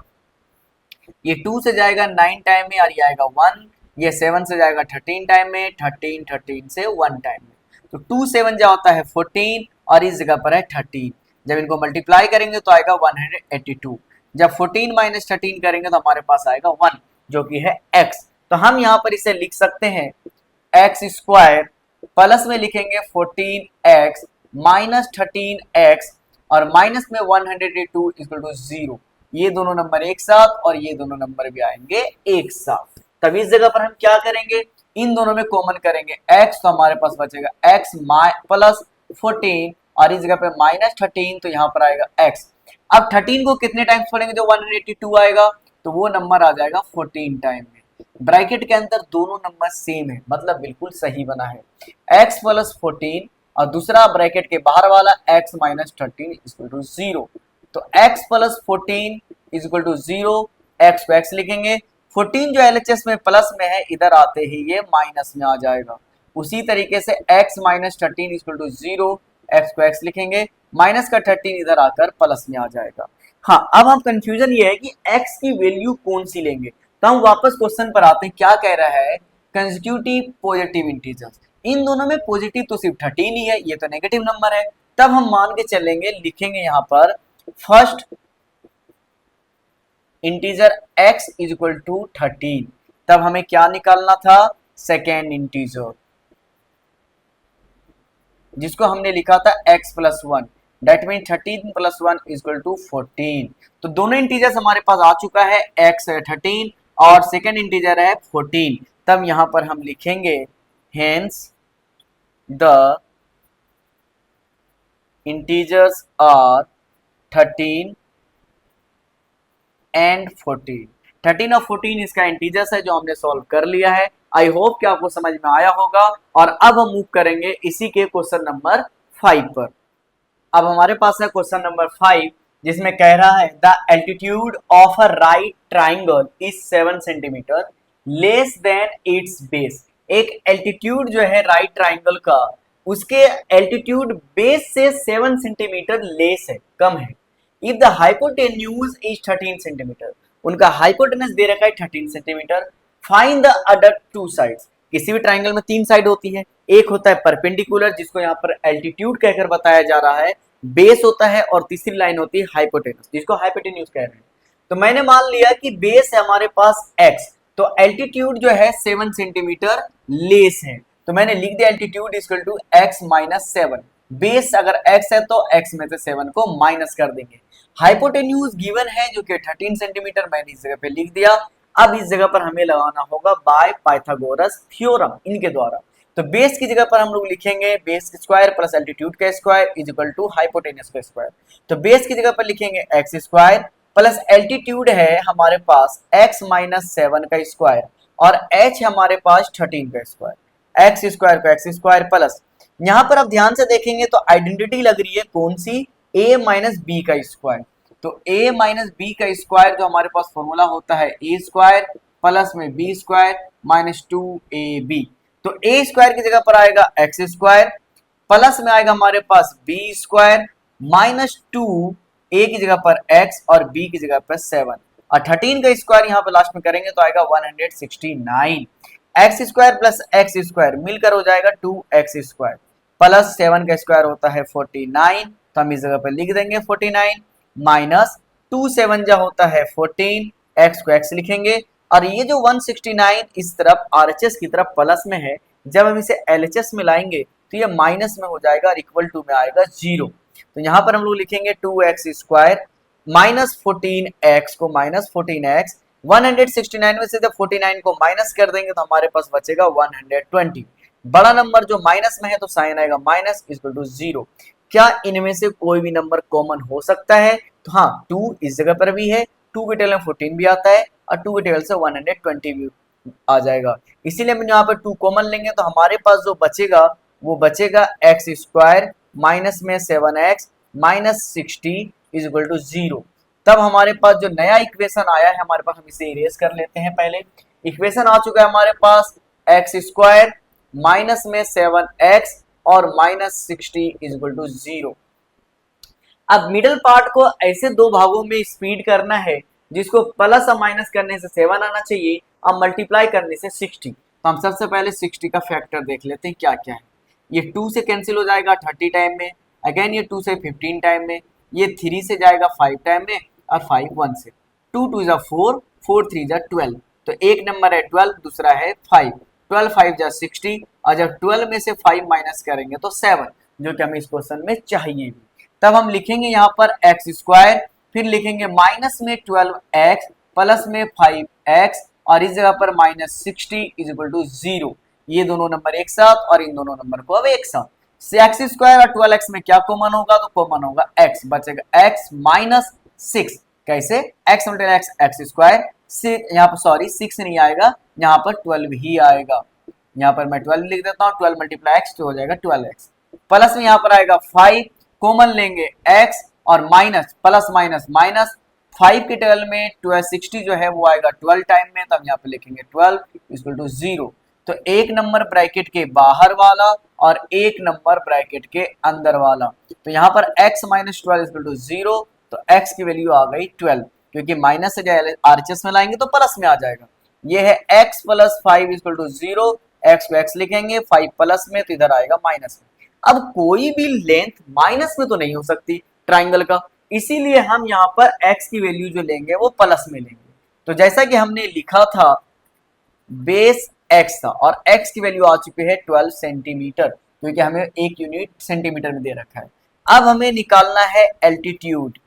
ये 2 से जाएगा 9 टाइम में और ये आएगा 1। ये 7 से जाएगा 13 टाइम में, 13 से 1 टाइम में। तो 2 7 जा होता है 14 और इस जगह पर है 13। जब इनको मल्टीप्लाई करेंगे तो आएगा 182। जब 14 माइनस 13 करेंगे तो हमारे पास आएगा 1 जो कि है x। तो हम यहाँ पर इसे लिख सकते हैं एक्स स्क्वायर प्लस में लिखेंगे 14x माइनस 13x और माइनस में 182 इक्वल टू 0। ये दोनों नंबर एक साथ और ये दोनों नंबर भी आएंगे एक साथ। तब इस जगह पर हम क्या करेंगे, इन दोनों में कॉमन करेंगे x, तो हमारे पास बचेगा x प्लस 14 और इस जगह पे माइनस 13, तो यहाँ पर आएगा x। अब 13 को कितने टाइम्स पढ़ेंगे जो 182 आएगा, तो वो नंबर आ जाएगा 14 टाइम में। ब्रैकेट के अंदर दोनों नंबर सेम है, मतलब बिल्कुल सही बना है। x प्लस 14 और दूसरा ब्रैकेट के बाहर वाला x माइनस 13 इक्वल टू 0। तो x plus 14 equal to 0, x को x लिखेंगे। 14 जो LHS में प्लस में है, इधर आते ही ये माइनस में आ जाएगा। उसी तरीके से x minus 13 equal to 0, x को x लिखेंगे, माइनस का 13 इधर आकर प्लस में आ जाएगा। हाँ, अब हम कंफ्यूजन ये है कि x की वैल्यू कौन सी लेंगे। तो हम वापस क्वेश्चन पर आते हैं, क्या कह रहा है, कंस्टिट्यूटिव पॉजिटिव इंटीजर्स। इन दोनों में पॉजिटिव तो सिर्फ 13 ही है, ये तो नेगेटिव नंबर है। तब हम मान के चलेंगे, लिखेंगे यहाँ पर first integer x is equal to 13। तब हमें क्या निकालना था, सेकेंड इंटीजर, जिसको हमने लिखा था x plus 1। That mean 13 plus 1 is equal to 14। तो दोनों इंटीजर्स हमारे पास आ चुका है, x है 13 और सेकेंड इंटीजर है 14। तब यहां पर हम लिखेंगे hence the integers are 13 and 14। 13 और 14 इसका इंटीजर्स है जो हमने सॉल्व कर लिया है। आई होप कि आपको समझ में आया होगा। और अब हम मूव करेंगे इसी के क्वेश्चन नंबर 5 पर। अब हमारे पास है क्वेश्चन नंबर 5, जिसमें कह रहा है the altitude of a right triangle is 7 centimetre less than it's base. एक एल्टीट्यूड जो है राइट ट्राइंगल का, उसके एल्टीट्यूड बेस से 7 सेंटीमीटर लेस है, कम है। If the hypotenuse is 13 centimetre, उनका हाइपोटेनस दे रखा है 13 centimetre. Find the other two sides. किसी भी ट्राइंगल में 3 साइड होती है, एक होता है परपेंडिकुलर जिसको यहाँ पर एल्टीट्यूड कहकर बताया जा रहा है, बेस होता है, और तीसरी लाइन होती है हाइपोटेनस जिसको हाइपोटेन्यूज कह रहे हैं। तो मैंने मान लिया कि बेस है हमारे पास x, तो एल्टीट्यूड जो है 7 सेंटीमीटर लेस है, तो मैंने लिख दिया altitude equal to x minus 7। Base अगर x है तो x में से 7 को माइनस कर देंगे। हाइपोटेन्यूज गिवन है जो कि 13 सेंटीमीटर, मैंने इस जगह पे लिख दिया। अब इस जगह पर हमें लगाना होगा बाय पाइथागोरस थ्योरम, इनके द्वारा। तो बेस की जगह पर हम लोग लिखेंगे बेस स्क्वायर प्लस एल्टीट्यूड का square is equal to hypotenuse का स्क्वायर। तो बेस की जगह पर लिखेंगे एक्स स्क्वायर प्लस एल्टीट्यूड है हमारे पास x माइनस 7 का स्क्वायर और h हमारे पास 13 का स्क्वायर। एक्स स्क्वायर को एक्स स्क्वायर प्लस, यहाँ पर आप ध्यान से देखेंगे तो आइडेंटिटी लग रही है कौन सी, a माइनस बी का स्क्वायर। तो a माइनस बी का स्क्वायर जो हमारे पास फॉर्मूला होता है a स्क्वायर प्लस में b स्क्वायर माइनस 2ab। तो a स्क्वायर की जगह पर आएगा एक्स स्क्वायर प्लस में आएगा हमारे पास b स्क्वायर माइनस 2, a की जगह पर x और b की जगह पर 7 और 13 का स्क्वायर यहाँ पे लास्ट में करेंगे तो आएगा 169। X square plus x square मिलकर हो जाएगा 2x स्क्वायर प्लस 7 का स्क्वायर होता है 49। तो हम इस जगह पर लिख देंगे 49 माइनस 2 7 जा होता है 14, x को x लिखेंगे और ये जो 169 इस तरफ RHS की तरफ प्लस में है, जब हम इसे LHS में लाएंगे तो ये माइनस में हो जाएगा और इक्वल टू में आएगा 0। तो यहाँ पर हम लोग लिखेंगे 2x स्क्वायर माइनस 14x को माइनस 14x, 169 में से जब 49 को माइनस कर देंगे तो हमारे पास बचेगा 120। बड़ा नंबर जो माइनस में है तो साइन आएगा माइनस इक्वल टू 0। क्या इनमें से कोई भी नंबर कॉमन हो सकता है? तो हाँ, 2 इस जगह पर भी है, 2 के टेबल में 14 भी आता है और 2 के टेबल से 120 भी आ जाएगा। इसीलिए हम यहाँ पर 2 कॉमन लेंगे तो हमारे पास जो बचेगा वो बचेगा x स्क्वायर माइनस में 7x minus 60 is equal to 0। तब हमारे पास जो नया इक्वेशन आया है हमारे पास, हम इसे इरेज कर लेते हैं। पहले इक्वेशन आ चुका है हमारे पास एक्स स्क्वायर माइनस में 7x और माइनस 60 इक्वल टू 0। अब मिडिल पार्ट को ऐसे दो भागों में स्पीड करना है जिसको प्लस और माइनस करने से 7 आना चाहिए और मल्टीप्लाई करने से 60। तो हम सबसे पहले 60 का फैक्टर देख लेते हैं क्या क्या है। ये 2 से कैंसिल हो जाएगा 30 टाइम में, अगेन ये 2 से 15 टाइम में, ये 3 से जाएगा 5 टाइम में और 5 1 से। 2 2 जा 4, 4 3 जा 12। तो एक नंबर है 12, दूसरा है 5। 12 5 जा 60 और जब 12 में से 5 माइनस करेंगे तो 7, जो कि हमें इस क्वेश्चन में चाहिए भी। तब हम लिखेंगे यहाँ पर एक्स स्क्वायर, फिर लिखेंगे माइनस में 12x प्लस में 5x और इस जगह पर माइनस 60 इज इक्वल टू 0। ये दोनों नंबर एक साथ और इन दोनों नंबर को अब एक साथ से एक्स स्क्वायर और 12x में क्या कॉमन होगा, तो कॉमन होगा x, बचेगा x माइनस 6। कैसे, x मल्टीप्लाई एक्स स्क्वायर, यहाँ पर सॉरी 6 नहीं आएगा, यहाँ पर 12 ही आएगा। यहाँ पर मैं 12 लिख देता हूँ, 12 मल्टीप्लाई एक्स तो हो जाएगा 12x, प्लस में यहाँ पर आएगा 5, कॉमन लेंगे x और माइनस प्लस माइनस माइनस 5 के टेबल में 1260 जो है वो आएगा 12 टाइम में, तब यहाँ पे लिखेंगे 12 इक्वल टू 0। तो एक नंबर ब्रैकेट के बाहर वाला और एक नंबर ब्रैकेट के अंदर वाला, तो यहाँ पर x माइनस 12 इक्वल टू 0, तो x की वैल्यू आ गई 12, क्योंकि माइनस से जाए आरएचएस में लाएंगे तो प्लस में आ जाएगा। ये है x plus 5 equal to 0, x को x लिखेंगे, 5 प्लस में तो इधर आएगा माइनस में। अब कोई भी लेंथ माइनस में तो नहीं हो सकती ट्राइंगल का, इसीलिए हम यहाँ पर x की वैल्यू जो लेंगे वो प्लस में लेंगे। तो जैसा कि हमने लिखा था बेस x था और x की वैल्यू आ चुकी है 12 सेंटीमीटर, क्योंकि हमें एक यूनिट सेंटीमीटर में दे रखा है। अब हमें निकालना है एल्टीट्यूड।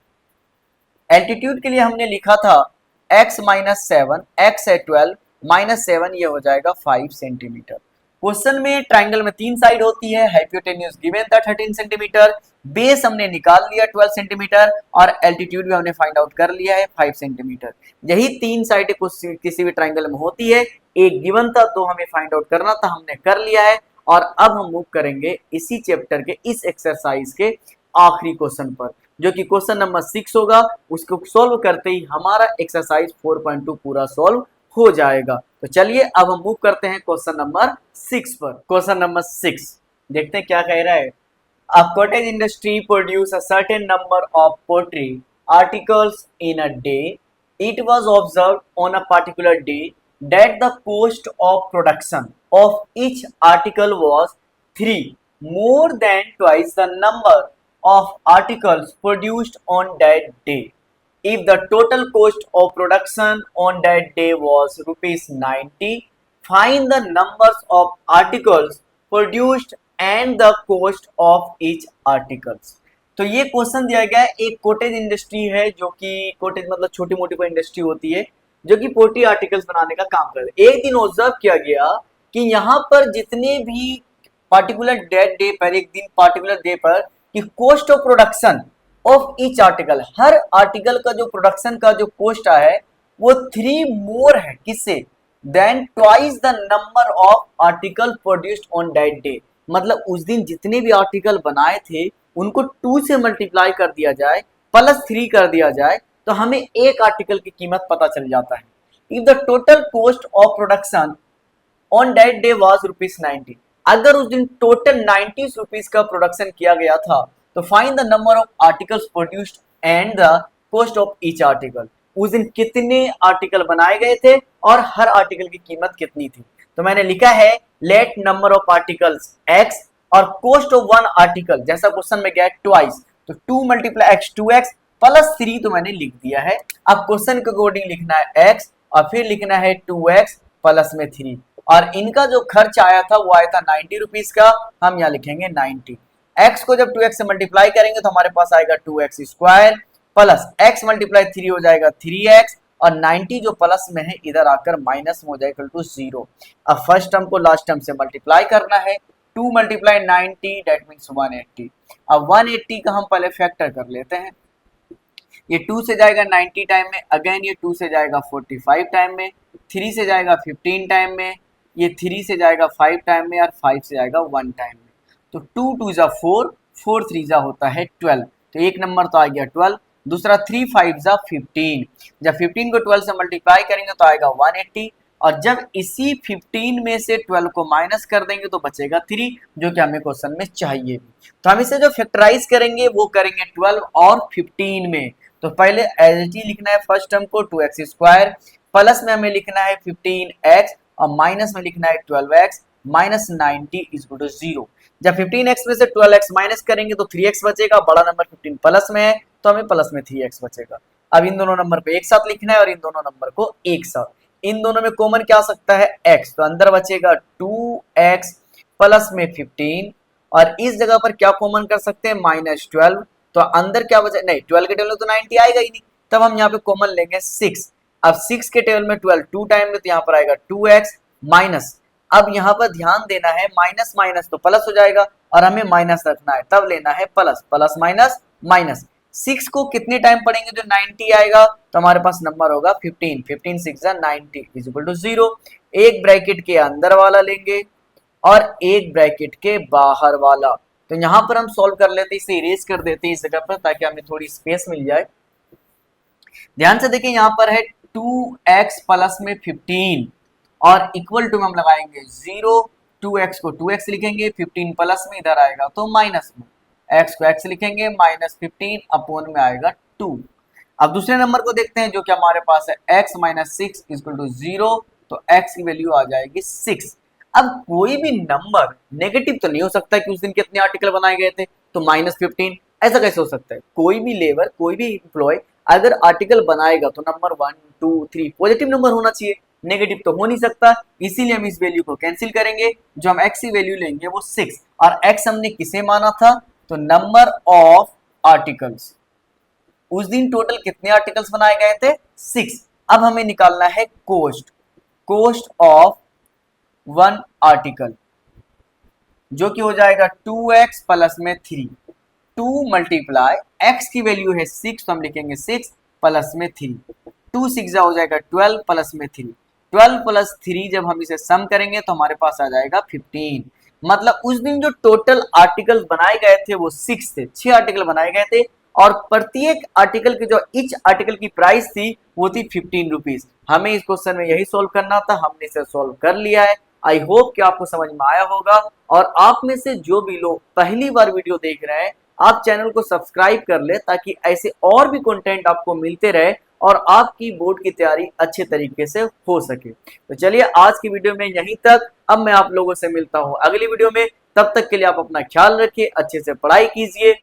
एल्टीट्यूड के लिए हमने लिखा था x माइनस 7, x है 12 माइनस 7, ये हो जाएगा 5 सेंटीमीटर। क्वेश्चन में ट्राइंगल में 3 साइड होती है, हाइपोटेन्यूज गिवन था 13 सेंटीमीटर, बेस हमने निकाल लिया 12 सेंटीमीटर और एल्टीट्यूड भी हमने फाइंड आउट कर लिया है 5 सेंटीमीटर। यही 3 साइड किसी भी ट्राइंगल में होती है, एक गिवन था तो हमें फाइंड आउट करना था, हमने कर लिया है। और अब हम मूव करेंगे इसी चैप्टर के इस एक्सरसाइज के आखिरी क्वेश्चन पर, जो कि क्वेश्चन नंबर 6 होगा। उसको सोल्व करते ही हमारा एक्सरसाइज 4.2 पूरा सोल्व हो जाएगा। तो चलिए अब हम मूव करते हैं क्वेश्चन नंबर 6 पर। क्वेश्चन नंबर 6 देखते हैं क्या कह रहा है। A cottage industry produce a certain number of pottery articles in a day. It was observed on a particular day that the cost of production of each article was 3, more than twice the number of articles produced on that day. If the total cost of production on that day was rupees 90, find the numbers of articles produced and the cost of each articles. तो ये question दिया गया है, एक cottage industry है, जो कि cottage मतलब छोटी मोटी कोई इंडस्ट्री होती है जो कि पोटी आर्टिकल्स बनाने का काम करती है। एक दिन ऑब्जर्व किया गया कि यहाँ पर जितने भी पार्टिकुलर डेट डे पर, एक दिन पार्टिकुलर डे पर, कि cost of production of each article, her article का जो प्रोडक्शन का जो कॉस्ट है वो 3 मोर है किससे, then twice the number of article produced on that day. मतलब उस दिन जितने भी आर्टिकल बनाए थे उनको 2 से मल्टीप्लाई कर दिया जाए, प्लस 3 कर दिया जाए, तो हमें एक आर्टिकल की कीमत पता चल जाता है। If the total cost of production on that day was rupees 90, अगर उस दिन टोटल 90 रुपीज का प्रोडक्शन किया गया था, तो find the number of articles produced and the cost of each article. उस दिन कितने आर्टिकल बनाए गए थे और हर आर्टिकल की कीमत कितनी थी। तो मैंने लिखा है let number of articles x और कॉस्ट ऑफ वन आर्टिकल, जैसा क्वेश्चन में गया ट्वाइस, तो 2 मल्टीप्लाई x 2x प्लस 3 तो मैंने लिख दिया है। अब क्वेश्चन के अकॉर्डिंग लिखना है x और फिर लिखना है 2x प्लस में 3, और इनका जो खर्च आया था वो आया था 90 रुपीज का, हम यहाँ लिखेंगे 90। x को जब 2x से मल्टीप्लाई करेंगे तो हमारे पास आएगा 2x square plus x multiply 3 हो जाएगा 3x, और 90 जो प्लस में है इधर आकर माइनस में हो जाएगा इक्वल टू 0। अब फर्स्ट टर्म को लास्ट टर्म से मल्टीप्लाई करना है, 2 मल्टीप्लाई 90 दैट मींस 180। अब 180 का हम पहले फैक्टर कर लेते हैं। ये 2 से जाएगा 90 टाइम में, अगेन ये 2 से जाएगा 45 टाइम में, 3 से जाएगा 15 टाइम में, ये 3 से जाएगा 5 टाइम में और 5 से जाएगा 1 टाइम में। तो 2 2 जा 4, 4 3 जा होता है 12, तो एक नंबर तो आ गया 12। दूसरा 3 5 जा 15, जब 15 को 12 से मल्टीप्लाई करेंगे तो आएगा 180, और जब इसी 15 में से 12 को माइनस कर देंगे तो बचेगा 3, जो कि हमें क्वेश्चन में चाहिए। तो हम इसे जो फैक्टराइज करेंगे वो करेंगे 12 और 15 में। तो पहले एज इट इज लिखना है फर्स्ट टर्म को 2x², प्लस में हमें लिखना है 15x, और माइनस में लिखना है 12x माइनस 90 इक्वल टू 0। जब 15x में से 12x माइनस करेंगे तो 3x बचेगा, बड़ा नंबर 15 प्लस में है तो हमें प्लस में 3x बचेगा। अब इन दोनों नंबर को एक साथ लिखना है और इन दोनों नंबर को एक साथ, इन दोनों में कॉमन क्या आ सकता है x, तो अंदर बचेगा 2x प्लस में 15, और इस जगह पर क्या कॉमन कर सकते हैं -12, तो अंदर क्या बचे, नहीं 12 के टेबल में तो 90 आएगा ही नहीं, तब हम यहाँ पे कॉमन लेंगे 6। अब 6 के टेबल में 12 टू टाइम में तो यहाँ पर आएगा 2x माइनस, अब यहाँ पर ध्यान देना है माइनस माइनस तो प्लस हो जाएगा और हमें माइनस रखना है, तब लेना है प्लस, प्लस माइनस माइनस। 6 को कितने टाइम पढ़ेंगे जो 90 आएगा, तो हमारे पास नंबर होगा 15, 15 6 90 इज इक्वल टू 0। एक ब्रैकेट के अंदर वाला लेंगे और एक ब्रैकेट के बाहर वाला, तो यहाँ पर हम सॉल्व कर लेते हैं, इसे इरेज कर देते हैं इस जगह पर ताकि हमें थोड़ी स्पेस मिल जाए। ध्यान से देखिए यहाँ पर है 2x प्लस में 15 और इक्वल टू में हम लगाएंगे 0, 2x को 2x लिखेंगे, 15 प्लस में इधर आएगा तो माइनस में, x को x लिखेंगे, -15 अपोन में आएगा 2। अब दूसरे नंबर को देखते हैं जो कि हमारे पास है x माइनस 6 इक्वल टू 0, तो x की वैल्यू आ जाएगी 6। अब कोई भी नंबर नेगेटिव तो नहीं हो सकता कि उस दिन कितने आर्टिकल बनाए गए थे, तो -15 ऐसा कैसे हो सकता है। कोई भी लेबर, कोई भी एम्प्लॉय अगर आर्टिकल बनाएगा तो नंबर 1 2 3 पॉजिटिव नंबर होना चाहिए, नेगेटिव तो हो नहीं सकता। इसीलिए हम इस वैल्यू को कैंसिल करेंगे, जो हम x की वैल्यू लेंगे वो 6, और x हमने किसे माना था, तो नंबर ऑफ आर्टिकल्स। उस दिन टोटल कितने आर्टिकल्स बनाए गए थे 6। अब हमें निकालना है कोस्ट, कोस्ट ऑफ 1 आर्टिकल, जो कि हो जाएगा 2x प्लस में 3, 2 मल्टीप्लाई x की वैल्यू है 6 तो हम लिखेंगे 6 प्लस में 3, 2 6 हो जाएगा 12 प्लस में 3, 12 प्लस 3 जब हम इसे सम करेंगे तो हमारे पास आ जाएगा 15। मतलब उस दिन जो टोटल आर्टिकल बनाए गए थे वो 6 थे, 6 आर्टिकल बनाए गए थे, और प्रत्येक आर्टिकल की जो ईच आर्टिकल की प्राइस थी वो थी 15 रुपीज। हमें इस क्वेश्चन में यही सोल्व करना था, हमने इसे सोल्व कर लिया है। आई होप कि आपको समझ में आया होगा, और आप में से जो भी लोग पहली बार वीडियो देख रहे हैं आप चैनल को सब्सक्राइब कर ले ताकि ऐसे और भी कंटेंट आपको मिलते रहे और आपकी बोर्ड की तैयारी अच्छे तरीके से हो सके। तो चलिए आज की वीडियो में यहीं तक, अब मैं आप लोगों से मिलता हूं अगली वीडियो में। तब तक के लिए आप अपना ख्याल रखिए, अच्छे से पढ़ाई कीजिए।